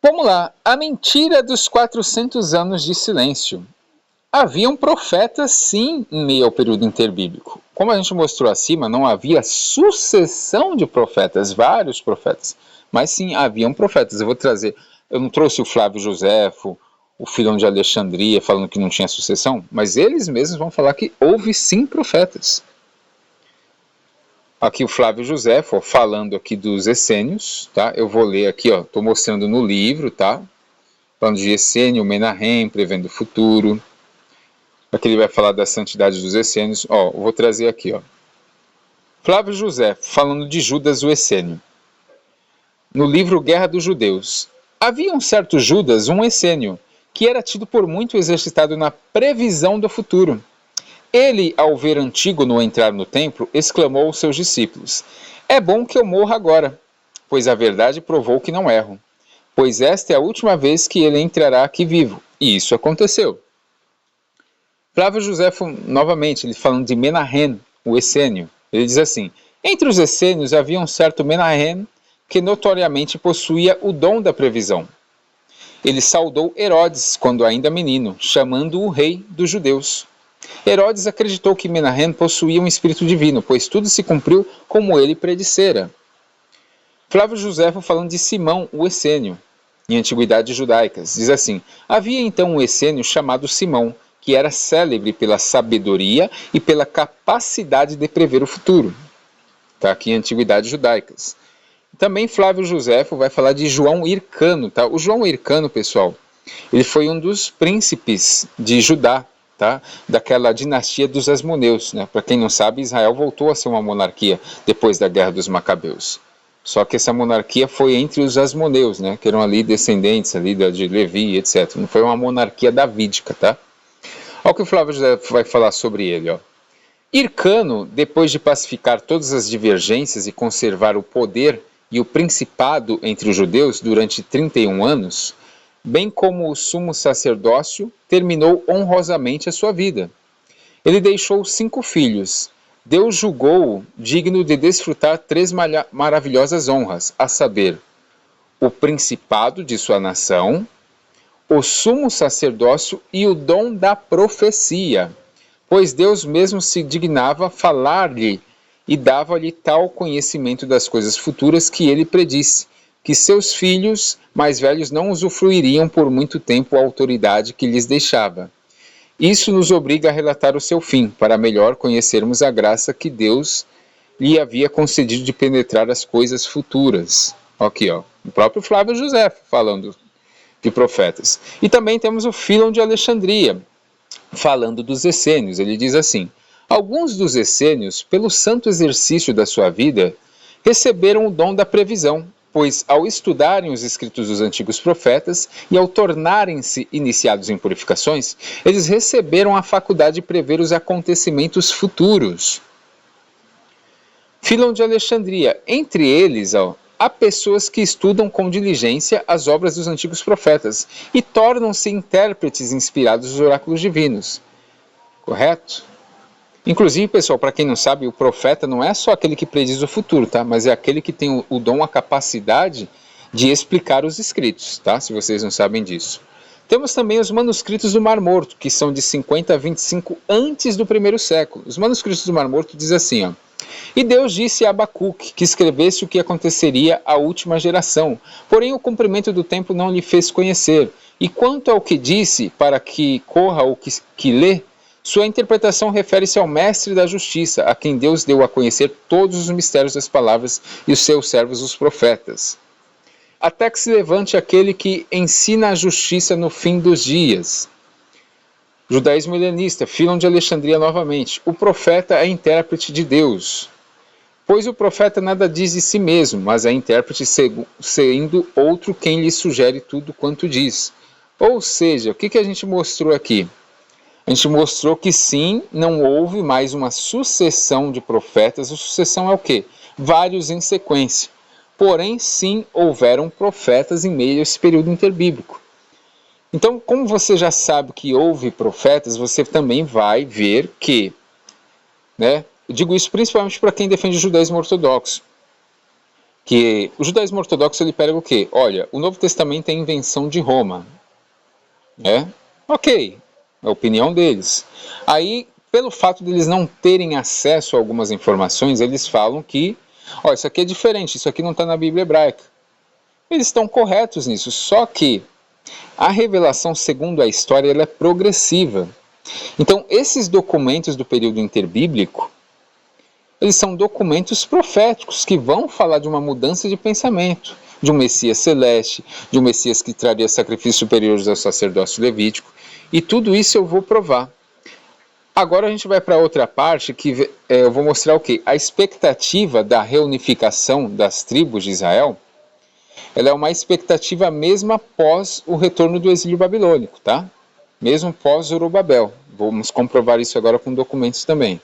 Vamos lá, a mentira dos 400 anos de silêncio. Haviam profetas, sim, em meio ao período interbíblico. Como a gente mostrou acima, não havia sucessão de profetas, vários profetas, mas sim, haviam profetas. Eu não trouxe o Flávio Joséfo, o Filão de Alexandria, falando que não tinha sucessão, mas eles mesmos vão falar que houve sim profetas. Aqui o Flávio Joséfo, falando aqui dos essênios, tá? Eu vou ler aqui, ó, estou mostrando no livro, tá? Falando de Essênio, Menahem, prevendo o futuro. Aqui ele vai falar da santidade dos essênios. Ó, eu vou trazer aqui, ó. Flávio Joséfo, falando de Judas o Essênio. No livro Guerra dos Judeus. Havia um certo Judas, um essênio, que era tido por muito exercitado na previsão do futuro. Ele, ao ver Antígono entrar no templo, exclamou aos seus discípulos: é bom que eu morra agora, pois a verdade provou que não erro, pois esta é a última vez que ele entrará aqui vivo. E isso aconteceu. Flávio Joséfo, novamente, ele falando de Menahem, o essênio, ele diz assim: entre os essênios havia um certo Menahem que notoriamente possuía o dom da previsão. Ele saudou Herodes, quando ainda menino, chamando-o rei dos judeus. Herodes acreditou que Menahem possuía um espírito divino, pois tudo se cumpriu como ele predissera. Flávio Joséfo falando de Simão, o essênio, em Antiguidades Judaicas, diz assim: havia então um essênio chamado Simão, que era célebre pela sabedoria e pela capacidade de prever o futuro. Está aqui em Antiguidades Judaicas. Também Flávio Joséfo vai falar de João Hircano. Tá? O João Hircano, pessoal, ele foi um dos príncipes de Judá, tá? Daquela dinastia dos Asmoneus. Né? Para quem não sabe, Israel voltou a ser uma monarquia depois da Guerra dos Macabeus. Só que essa monarquia foi entre os Asmoneus, né? Que eram ali descendentes ali de Levi, etc. Não foi uma monarquia davídica, tá? Olha o que o Flávio José vai falar sobre ele. Ó. Hircano, depois de pacificar todas as divergências e conservar o poder e o principado entre os judeus durante 31 anos, bem como o sumo sacerdócio, terminou honrosamente a sua vida. Ele deixou 5 filhos. Deus julgou-o digno de desfrutar 3 maravilhosas honras, a saber, o principado de sua nação, o sumo sacerdócio e o dom da profecia, pois Deus mesmo se dignava falar-lhe e dava-lhe tal conhecimento das coisas futuras que ele predisse, que seus filhos mais velhos não usufruiriam por muito tempo a autoridade que lhes deixava. Isso nos obriga a relatar o seu fim, para melhor conhecermos a graça que Deus lhe havia concedido de penetrar as coisas futuras. Aqui, ó, o próprio Flávio José falando de profetas. E também temos o Filão de Alexandria, falando dos essênios. Ele diz assim: alguns dos essênios, pelo santo exercício da sua vida, receberam o dom da previsão, pois ao estudarem os escritos dos antigos profetas e ao tornarem-se iniciados em purificações, eles receberam a faculdade de prever os acontecimentos futuros. Filão de Alexandria, entre eles, há pessoas que estudam com diligência as obras dos antigos profetas e tornam-se intérpretes inspirados dos oráculos divinos. Correto? Inclusive, pessoal, para quem não sabe, o profeta não é só aquele que prediz o futuro, tá? Mas é aquele que tem o dom, a capacidade de explicar os escritos, tá? Se vocês não sabem disso. Temos também os manuscritos do Mar Morto, que são de 50 a 25 antes do primeiro século. Os manuscritos do Mar Morto dizem assim, ó: e Deus disse a Abacuque que escrevesse o que aconteceria à última geração, porém o cumprimento do tempo não lhe fez conhecer. E quanto ao que disse, para que corra o que lê, sua interpretação refere-se ao mestre da justiça, a quem Deus deu a conhecer todos os mistérios das palavras e os seus servos os profetas. Até que se levante aquele que ensina a justiça no fim dos dias. Judaísmo helenista, Filão de Alexandria novamente. O profeta é intérprete de Deus. Pois o profeta nada diz de si mesmo, mas é intérprete sendo outro quem lhe sugere tudo quanto diz. Ou seja, o que a gente mostrou aqui? A gente mostrou que sim, não houve mais uma sucessão de profetas. A sucessão é o quê? Vários em sequência. Porém, sim, houveram profetas em meio a esse período interbíblico. Então, como você já sabe que houve profetas, você também vai ver que, né, eu digo isso principalmente para quem defende o judaísmo ortodoxo, que o judaísmo ortodoxo ele pega o quê? Olha, o Novo Testamento é invenção de Roma. Ok, é a opinião deles. Aí, pelo fato de eles não terem acesso a algumas informações, eles falam que, ó, isso aqui é diferente, isso aqui não está na Bíblia hebraica. Eles estão corretos nisso, só que a revelação, segundo a história, ela é progressiva. Então, esses documentos do período interbíblico, eles são documentos proféticos que vão falar de uma mudança de pensamento, de um Messias celeste, de um Messias que traria sacrifícios superiores ao sacerdócio levítico, e tudo isso eu vou provar. Agora a gente vai para outra parte que eu vou mostrar o quê? A expectativa da reunificação das tribos de Israel, ela é uma expectativa mesmo após o retorno do exílio babilônico, tá? Mesmo pós Zorobabel. Vamos comprovar isso agora com documentos também.